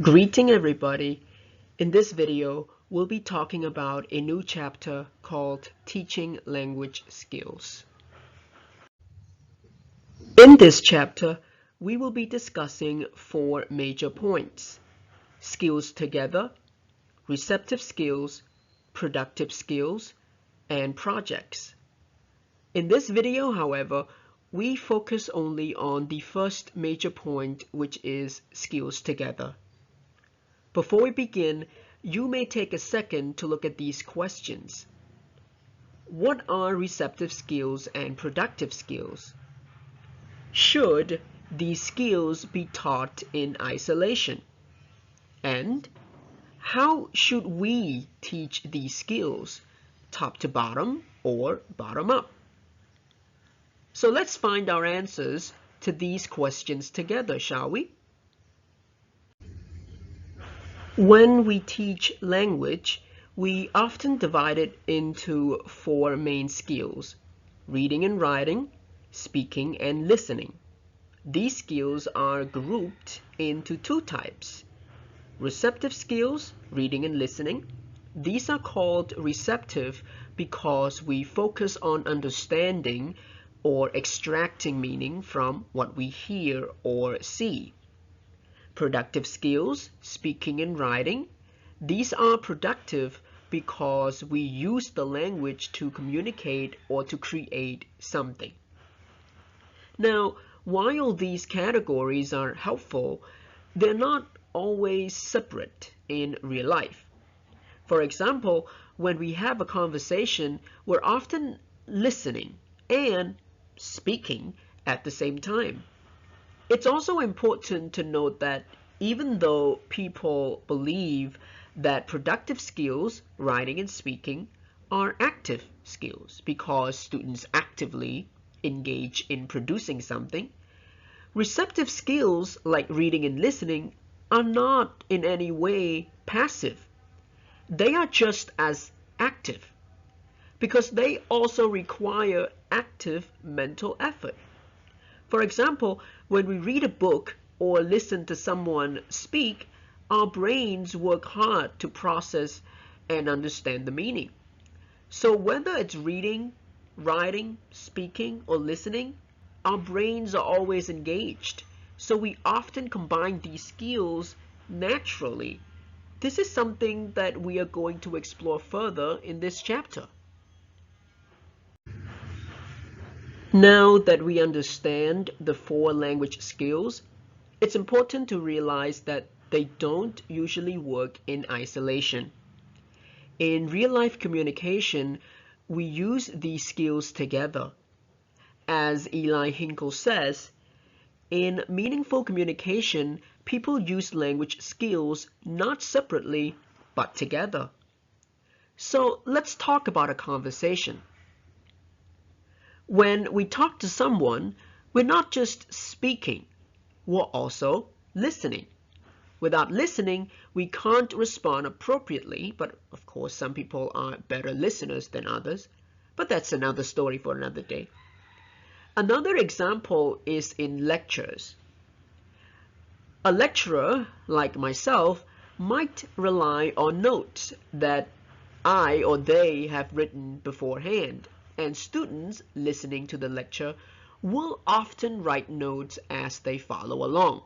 Greeting everybody. In this video, we'll be talking about a new chapter called Teaching Language Skills. In this chapter, we will be discussing four major points: skills together, receptive skills, productive skills, and projects. In this video, however, we focus only on the first major point, which is skills together. Before we begin, you may take a second to look at these questions. What are receptive skills and productive skills? Should these skills be taught in isolation? And how should we teach these skills, top to bottom or bottom up? So let's find our answers to these questions together, shall we? When we teach language, we often divide it into four main skills: reading and writing, speaking and listening. These skills are grouped into two types: receptive skills, reading and listening. These are called receptive because we focus on understanding or extracting meaning from what we hear or see. Productive skills, speaking and writing. These are productive because we use the language to communicate or to create something. Now, while these categories are helpful, they're not always separate in real life. For example, when we have a conversation, we're often listening and speaking at the same time. It's also important to note that even though people believe that productive skills, writing and speaking, are active skills because students actively engage in producing something, receptive skills like reading and listening are not in any way passive. They are just as active because they also require active mental effort. For example, when we read a book or listen to someone speak, our brains work hard to process and understand the meaning. So whether it's reading, writing, speaking, or listening, our brains are always engaged. So we often combine these skills naturally. This is something that we are going to explore further in this chapter. Now that we understand the four language skills, it's important to realize that they don't usually work in isolation. In real-life communication, we use these skills together. As Eli Hinkle says, in meaningful communication, people use language skills not separately, but together. So let's talk about a conversation. When we talk to someone, we're not just speaking, we're also listening. Without listening, we can't respond appropriately, but of course some people are better listeners than others, but that's another story for another day. Another example is in lectures. A lecturer, like myself, might rely on notes that I or they have written beforehand, and students listening to the lecture will often write notes as they follow along.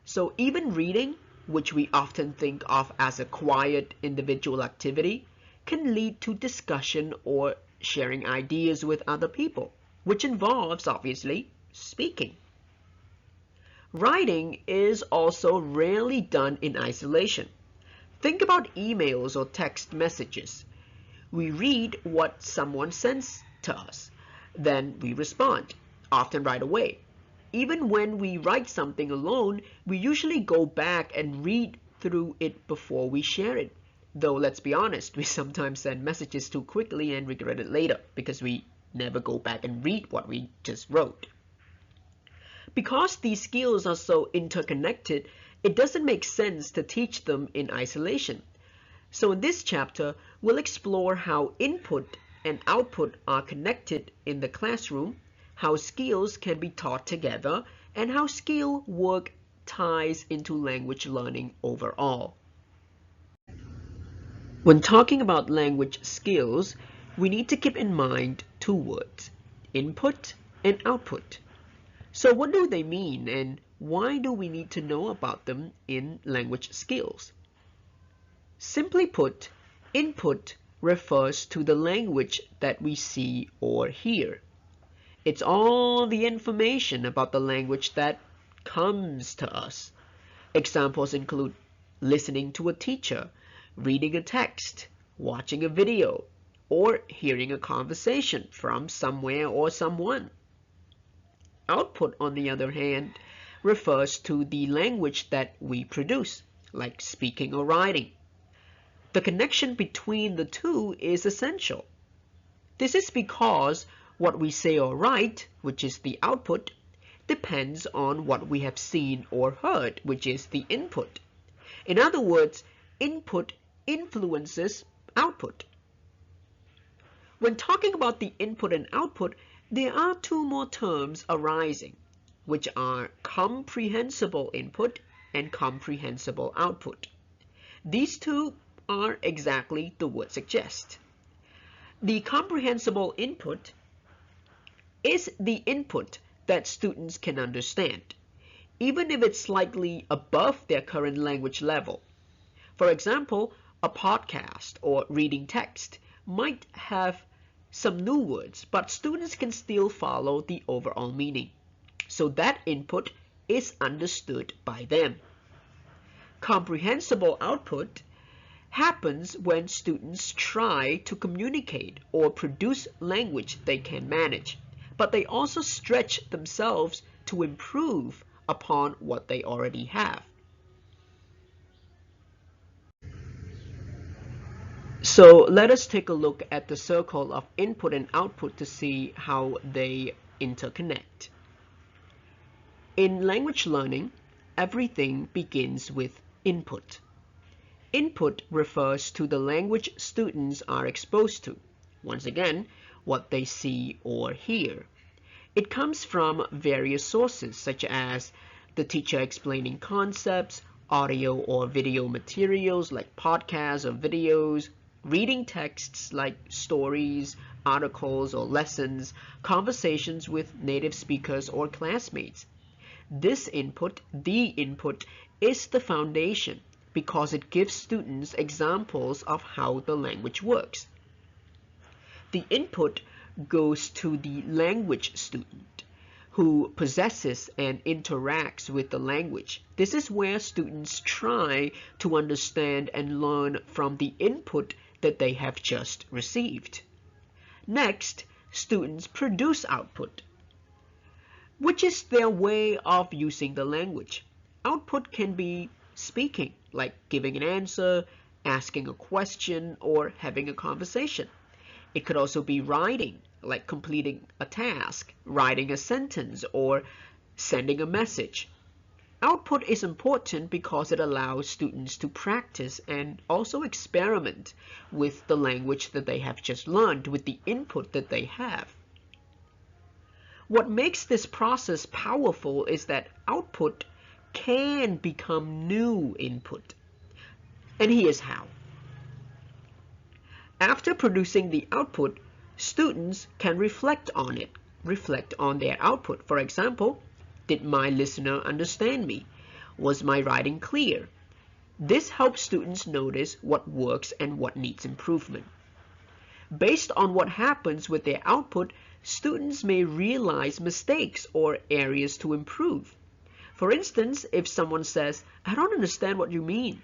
So even reading, which we often think of as a quiet individual activity, can lead to discussion or sharing ideas with other people, which involves, obviously, speaking. Writing is also rarely done in isolation. Think about emails or text messages. We read what someone sends to us, then we respond, often right away. Even when we write something alone, we usually go back and read through it before we share it. Though let's be honest, we sometimes send messages too quickly and regret it later because we never go back and read what we just wrote. Because these skills are so interconnected, it doesn't make sense to teach them in isolation. So in this chapter, we'll explore how input and output are connected in the classroom, how skills can be taught together, and how skills work ties into language learning overall. When talking about language skills, we need to keep in mind two words, input and output. So what do they mean and why do we need to know about them in language skills? Simply put, input refers to the language that we see or hear. It's all the information about the language that comes to us. Examples include listening to a teacher, reading a text, watching a video, or hearing a conversation from somewhere or someone. Output, on the other hand, refers to the language that we produce, like speaking or writing. The connection between the two is essential. This is because what we say or write, which is the output, depends on what we have seen or heard, which is the input. In other words, input influences output. When talking about the input and output, there are two more terms arising, which are comprehensible input and comprehensible output. These two are exactly the word suggests. The comprehensible input is the input that students can understand, even if it's slightly above their current language level. For example, a podcast or reading text might have some new words, but students can still follow the overall meaning. So that input is understood by them. Comprehensible output happens when students try to communicate or produce language they can manage, but they also stretch themselves to improve upon what they already have. So let us take a look at the circle of input and output to see how they interconnect. In language learning, everything begins with input. Input refers to the language students are exposed to. Once again, what they see or hear. It comes from various sources such as the teacher explaining concepts, audio or video materials like podcasts or videos, reading texts like stories, articles or lessons, conversations with native speakers or classmates. This input, the input, is the foundation because it gives students examples of how the language works. The input goes to the language student who possesses and interacts with the language. This is where students try to understand and learn from the input that they have just received. Next, students produce output, which is their way of using the language. Output can be speaking, like giving an answer, asking a question, or having a conversation. It could also be writing, like completing a task, writing a sentence, or sending a message. Output is important because it allows students to practice and also experiment with the language that they have just learned, with the input that they have. What makes this process powerful is that output can become new input. And here's how. After producing the output, students can reflect on it, reflect on their output. For example, did my listener understand me? Was my writing clear? This helps students notice what works and what needs improvement. Based on what happens with their output, students may realize mistakes or areas to improve. For instance, if someone says, "I don't understand what you mean,"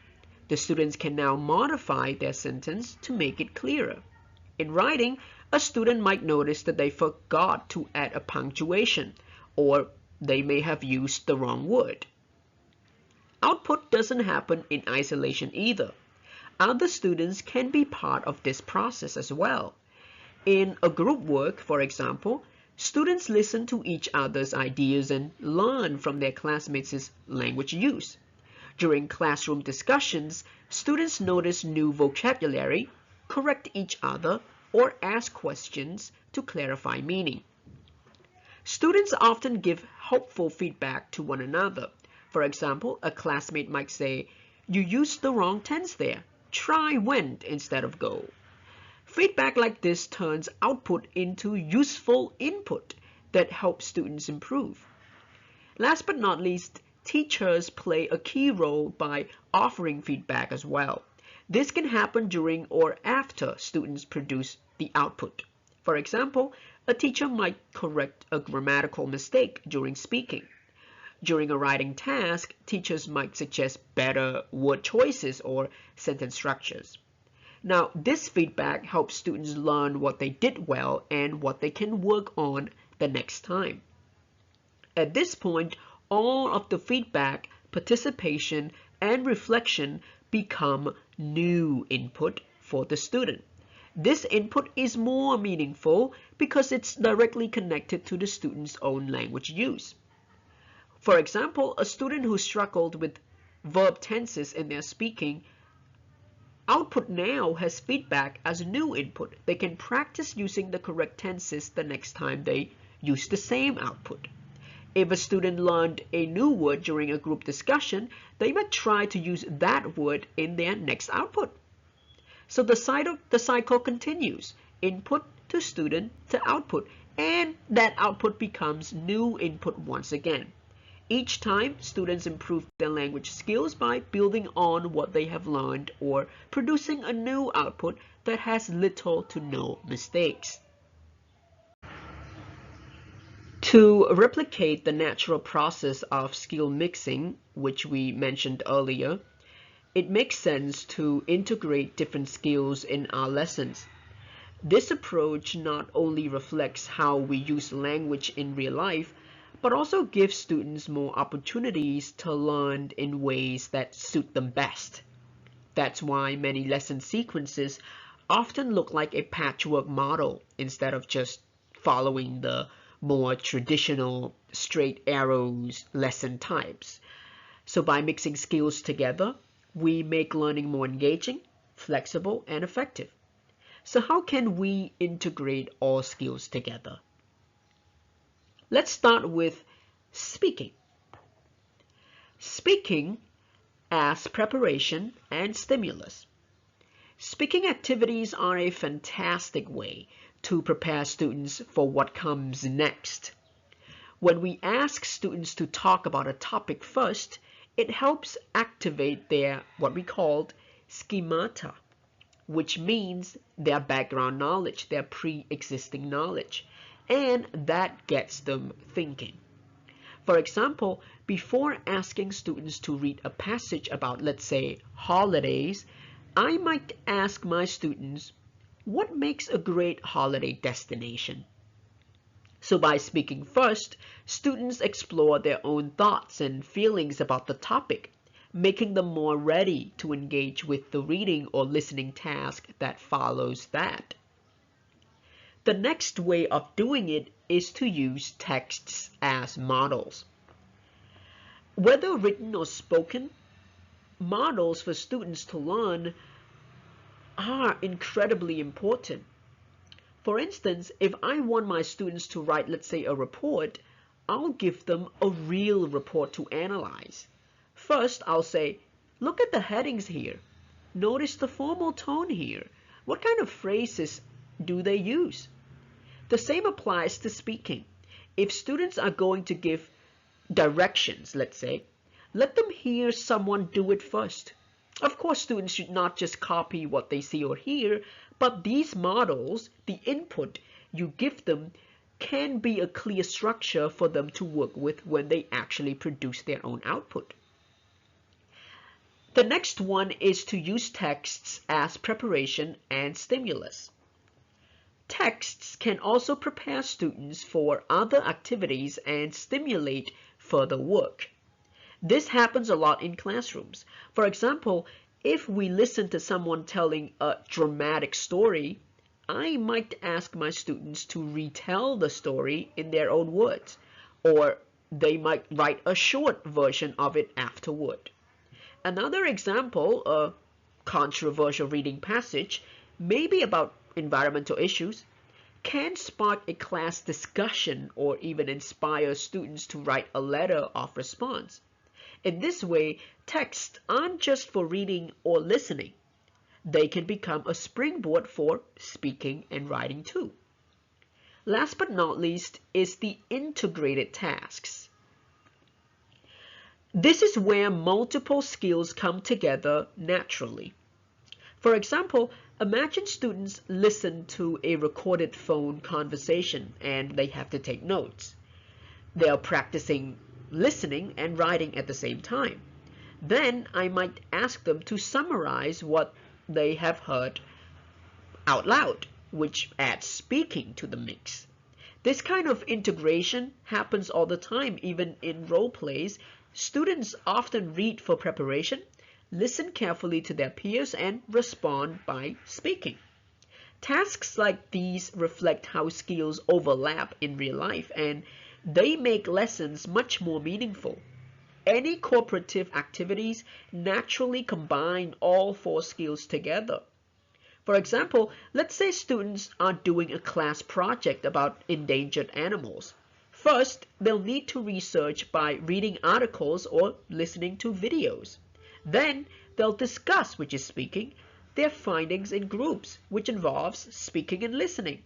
the students can now modify their sentence to make it clearer. In writing, a student might notice that they forgot to add a punctuation, or they may have used the wrong word. Output doesn't happen in isolation either. Other students can be part of this process as well. In a group work, for example, students listen to each other's ideas and learn from their classmates' language use. During classroom discussions, students notice new vocabulary, correct each other, or ask questions to clarify meaning. Students often give helpful feedback to one another. For example, a classmate might say, "You used the wrong tense there. Try went instead of go." Feedback like this turns output into useful input that helps students improve. Last but not least, teachers play a key role by offering feedback as well. This can happen during or after students produce the output. For example, a teacher might correct a grammatical mistake during speaking. During a writing task, teachers might suggest better word choices or sentence structures. Now, this feedback helps students learn what they did well and what they can work on the next time. At this point, all of the feedback, participation, and reflection become new input for the student. This input is more meaningful because it's directly connected to the student's own language use. For example, a student who struggled with verb tenses in their speaking output now has feedback as new input. They can practice using the correct tenses the next time they use the same output. If a student learned a new word during a group discussion, they might try to use that word in their next output. So the cycle continues, input to student to output, and that output becomes new input once again. Each time, students improve their language skills by building on what they have learned or producing a new output that has little to no mistakes. To replicate the natural process of skill mixing, which we mentioned earlier, it makes sense to integrate different skills in our lessons. This approach not only reflects how we use language in real life, but also gives students more opportunities to learn in ways that suit them best. That's why many lesson sequences often look like a patchwork model instead of just following the more traditional straight arrows lesson types. So by mixing skills together, we make learning more engaging, flexible, and effective. So how can we integrate all skills together? Let's start with speaking. Speaking as preparation and stimulus. Speaking activities are a fantastic way to prepare students for what comes next. When we ask students to talk about a topic first, it helps activate their what we called schemata, which means their background knowledge, their pre-existing knowledge, and that gets them thinking. For example, before asking students to read a passage about, let's say, holidays, I might ask my students, what makes a great holiday destination? So by speaking first, students explore their own thoughts and feelings about the topic, making them more ready to engage with the reading or listening task that follows that. The next way of doing it is to use texts as models. Whether written or spoken, models for students to learn are incredibly important. For instance, if I want my students to write, let's say, a report, I'll give them a real report to analyze. First, I'll say, look at the headings here. Notice the formal tone here. What kind of phrases do they use? The same applies to speaking. If students are going to give directions, let's say, let them hear someone do it first. Of course, students should not just copy what they see or hear, but these models, the input you give them, can be a clear structure for them to work with when they actually produce their own output. The next one is to use texts as preparation and stimulus. Texts can also prepare students for other activities and stimulate further work. This happens a lot in classrooms. For example, if we listen to someone telling a dramatic story, I might ask my students to retell the story in their own words, or they might write a short version of it afterward. Another example, a controversial reading passage, may be about environmental issues, can spark a class discussion or even inspire students to write a letter of response. In this way, texts aren't just for reading or listening. They can become a springboard for speaking and writing too. Last but not least is the integrated tasks. This is where multiple skills come together naturally. For example, imagine students listen to a recorded phone conversation and they have to take notes. They are practicing listening and writing at the same time. Then I might ask them to summarize what they have heard out loud, which adds speaking to the mix. This kind of integration happens all the time, even in role plays. Students often read for preparation, listen carefully to their peers, and respond by speaking. Tasks like these reflect how skills overlap in real life, and they make lessons much more meaningful. Any cooperative activities naturally combine all four skills together. For example, let's say students are doing a class project about endangered animals. First, they'll need to research by reading articles or listening to videos. Then, they'll discuss, which is speaking, their findings in groups, which involves speaking and listening.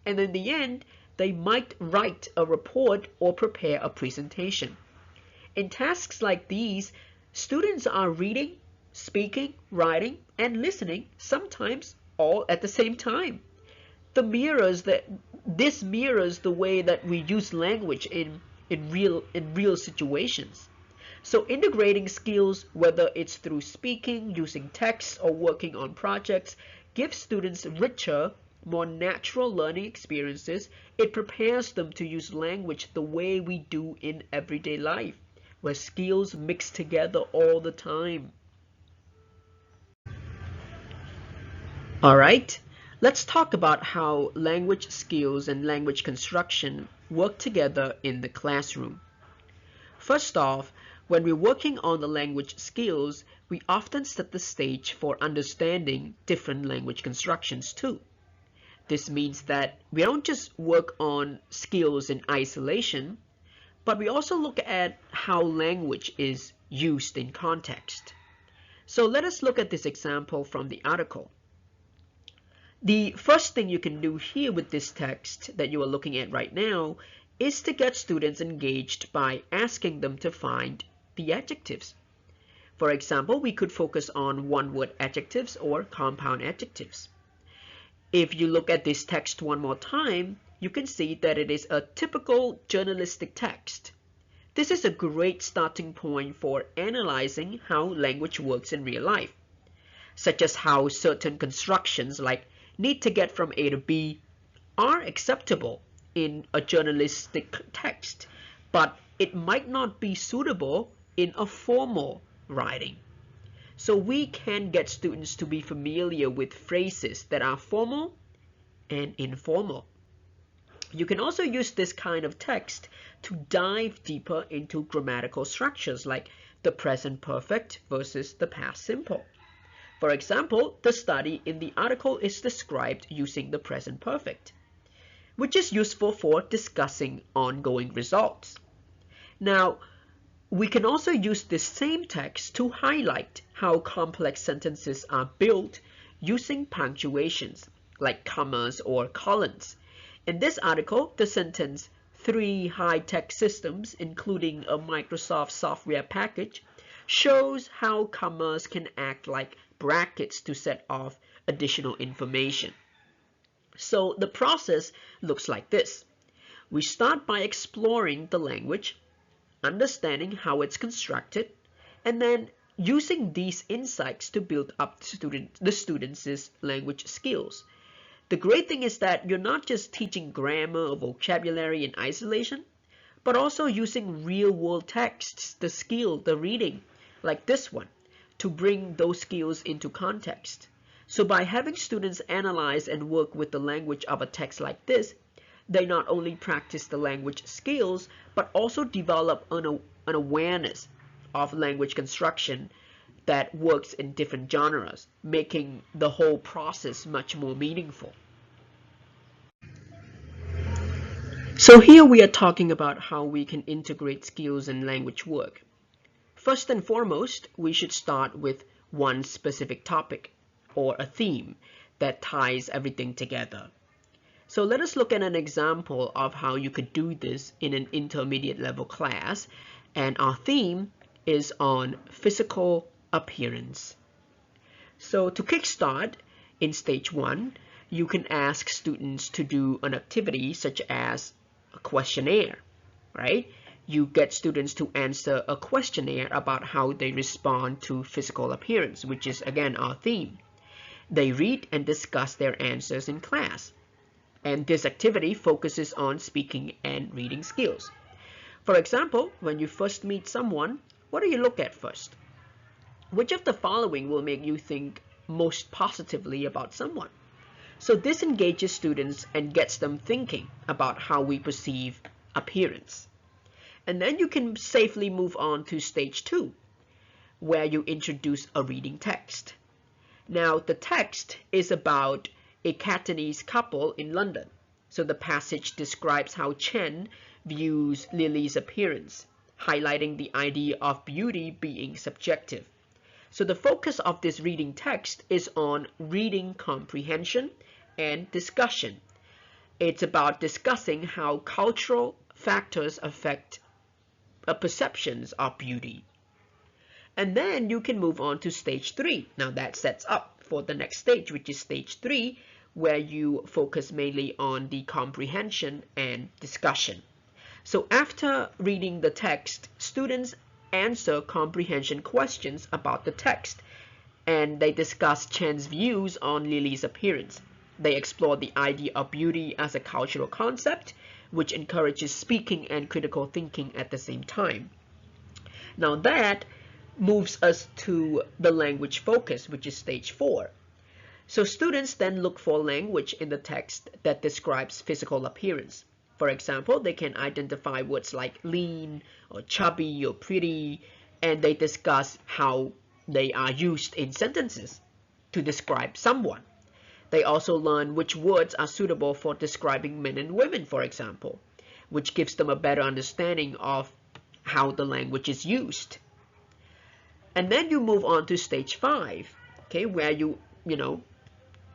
And in the end, they might write a report or prepare a presentation. In tasks like these, students are reading, speaking, writing, and listening, sometimes all at the same time. This mirrors the way that we use language in real situations. So integrating skills, whether it's through speaking, using text, or working on projects, gives students richer, more natural learning experiences. It prepares them to use language the way we do in everyday life, where skills mix together all the time. Alright, let's talk about how language skills and language construction work together in the classroom. First off, when we're working on the language skills, we often set the stage for understanding different language constructions too. This means that we don't just work on skills in isolation, but we also look at how language is used in context. So let us look at this example from the article. The first thing you can do here with this text that you are looking at right now is to get students engaged by asking them to find the adjectives. For example, we could focus on one-word adjectives or compound adjectives. If you look at this text one more time, you can see that it is a typical journalistic text. This is a great starting point for analyzing how language works in real life, such as how certain constructions like need to get from A to B are acceptable in a journalistic text, but it might not be suitable in a formal writing. So we can get students to be familiar with phrases that are formal and informal. You can also use this kind of text to dive deeper into grammatical structures like the present perfect versus the past simple. For example, the study in the article is described using the present perfect, which is useful for discussing ongoing results. Now, we can also use this same text to highlight how complex sentences are built using punctuations like commas or colons. In this article, the sentence, 3 high-tech systems, including a Microsoft software package, shows how commas can act like brackets to set off additional information. So the process looks like this. We start by exploring the language, understanding how it's constructed, and then using these insights to build up the students' language skills. The great thing is that you're not just teaching grammar or vocabulary in isolation, but also using real-world texts, the skill, the reading, like this one, to bring those skills into context. So by having students analyze and work with the language of a text like this, they not only practice the language skills, but also develop an awareness of language construction that works in different genres, making the whole process much more meaningful. So here we are talking about how we can integrate skills and language work. First and foremost, we should start with one specific topic or a theme that ties everything together. So let us look at an example of how you could do this in an intermediate level class, and our theme is on physical appearance. So to kickstart, in stage 1, you can ask students to do an activity such as a questionnaire, right? You get students to answer a questionnaire about how they respond to physical appearance, which is again our theme. They read and discuss their answers in class. And this activity focuses on speaking and reading skills. For example, when you first meet someone, what do you look at first? Which of the following will make you think most positively about someone? So this engages students and gets them thinking about how we perceive appearance. And then you can safely move on to stage 2, where you introduce a reading text. Now, the text is about a Cantonese couple in London. So the passage describes how Chen views Lily's appearance, highlighting the idea of beauty being subjective. So the focus of this reading text is on reading comprehension and discussion. It's about discussing how cultural factors affect perceptions of beauty. And then you can move on to stage 3. Now that sets up for the next stage, which is stage 3, where you focus mainly on the comprehension and discussion. So after reading the text, students answer comprehension questions about the text, and they discuss Chen's views on Lily's appearance. They explore the idea of beauty as a cultural concept, which encourages speaking and critical thinking at the same time. Now that moves us to the language focus, which is stage 4. So students then look for language in the text that describes physical appearance. For example, they can identify words like lean or chubby or pretty, and they discuss how they are used in sentences to describe someone. They also learn which words are suitable for describing men and women, for example, which gives them a better understanding of how the language is used. And then you move on to stage 5, okay, where you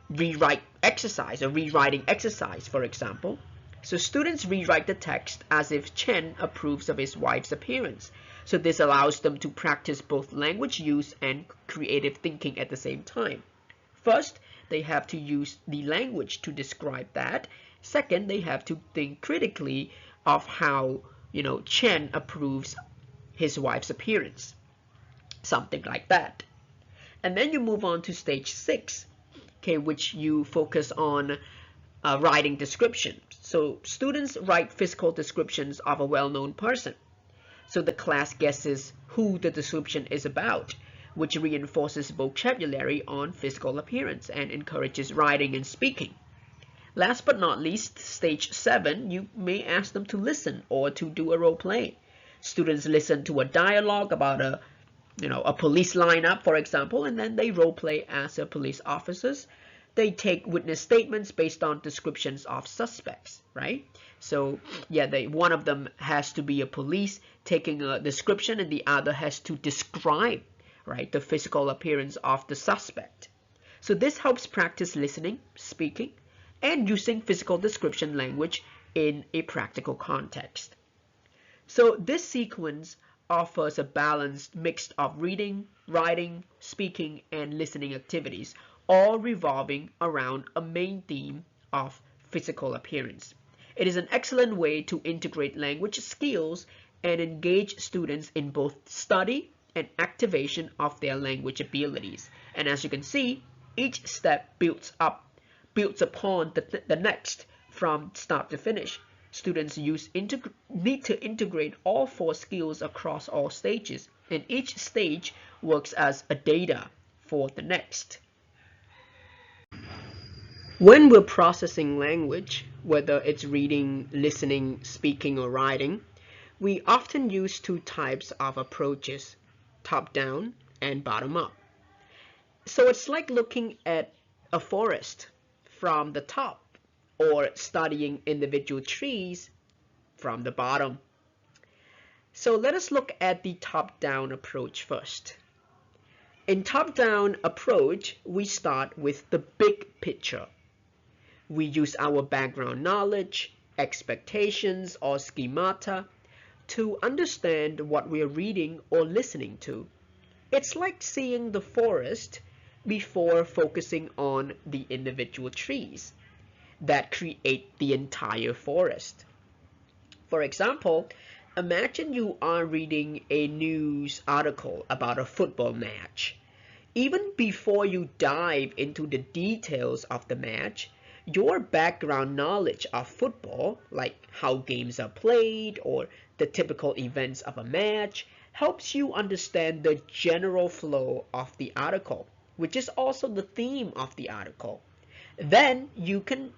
rewrite exercise or rewriting exercise, for example. So students rewrite the text as if Chen approves of his wife's appearance. So this allows them to practice both language use and creative thinking at the same time. First, they have to use the language to describe that. Second, they have to think critically of how, Chen approves his wife's appearance. Something like that. And then you move on to stage 6, okay, which you focus on writing descriptions. So students write physical descriptions of a well-known person. So the class guesses who the description is about, which reinforces vocabulary on physical appearance and encourages writing and speaking. Last but not least, stage 7, you may ask them to listen or to do a role play. Students listen to a dialogue about a police lineup, for example, and then they role play as police officers. They take witness statements based on descriptions of suspects, right? So yeah, one of them has to be a police taking a description, and the other has to describe, right, the physical appearance of the suspect. So this helps practice listening, speaking, and using physical description language in a practical context. So this sequence offers a balanced mix of reading, writing, speaking, and listening activities, all revolving around a main theme of physical appearance. It is an excellent way to integrate language skills and engage students in both study and activation of their language abilities. And as you can see, each step builds upon the next from start to finish. Students need to integrate all 4 skills across all stages, and each stage works as a data for the next. When we're processing language, whether it's reading, listening, speaking, or writing, we often use 2 types of approaches, top-down and bottom-up. So it's like looking at a forest from the top or studying individual trees from the bottom. So let us look at the top-down approach first. In top-down approach, we start with the big picture. We use our background knowledge, expectations, or schemata to understand what we're reading or listening to. It's like seeing the forest before focusing on the individual trees that create the entire forest. For example, imagine you are reading a news article about a football match. Even before you dive into the details of the match, your background knowledge of football, like how games are played or the typical events of a match, helps you understand the general flow of the article, which is also the theme of the article. Then you can,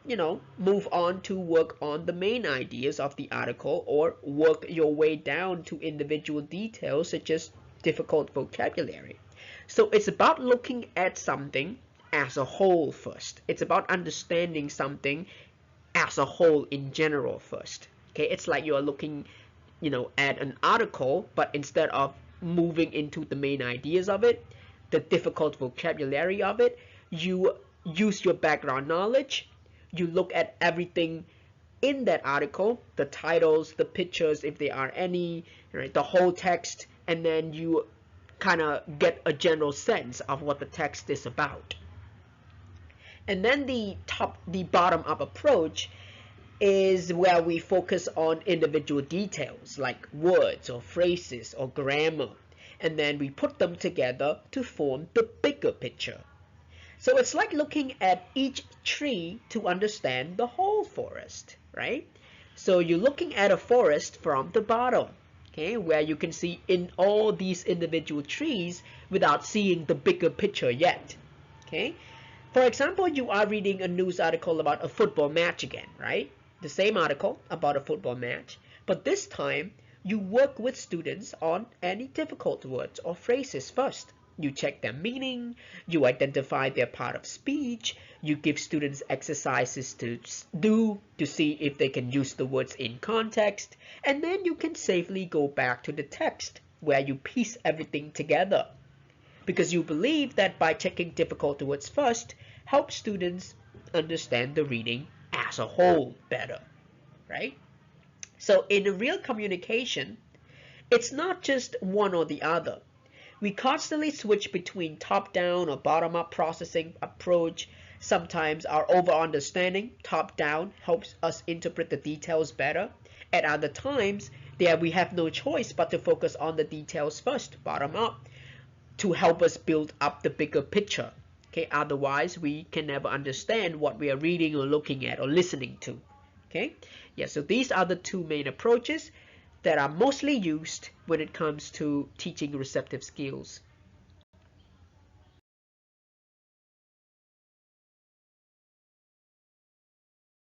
move on to work on the main ideas of the article or work your way down to individual details such as difficult vocabulary. So it's about looking at something as a whole first. It's about understanding something as a whole in general first. Okay, it's like you're looking, at an article, but instead of moving into the main ideas of it, the difficult vocabulary of it, you use your background knowledge, you look at everything in that article, the titles, the pictures if there are any, right, the whole text, and then you kind of get a general sense of what the text is about. And then the bottom up approach is where we focus on individual details like words or phrases or grammar, and then we put them together to form the bigger picture. So it's like looking at each tree to understand the whole forest, right? So you're looking at a forest from the bottom, okay, where you can see in all these individual trees without seeing the bigger picture yet, okay? For example, you are reading a news article about a football match again, right? The same article about a football match, but this time you work with students on any difficult words or phrases first. You check their meaning, you identify their part of speech, you give students exercises to do to see if they can use the words in context, and then you can safely go back to the text where you piece everything together. Because you believe that by checking difficult words first, helps students understand the reading as a whole better, right? So in a real communication, it's not just one or the other. We constantly switch between top-down or bottom-up processing approach. Sometimes our over-understanding, top-down, helps us interpret the details better. At other times, we have no choice but to focus on the details first, bottom-up, to help us build up the bigger picture. Okay, otherwise we can never understand what we are reading or looking at or listening to. Okay, yeah, so these are the two main approaches that are mostly used when it comes to teaching receptive skills.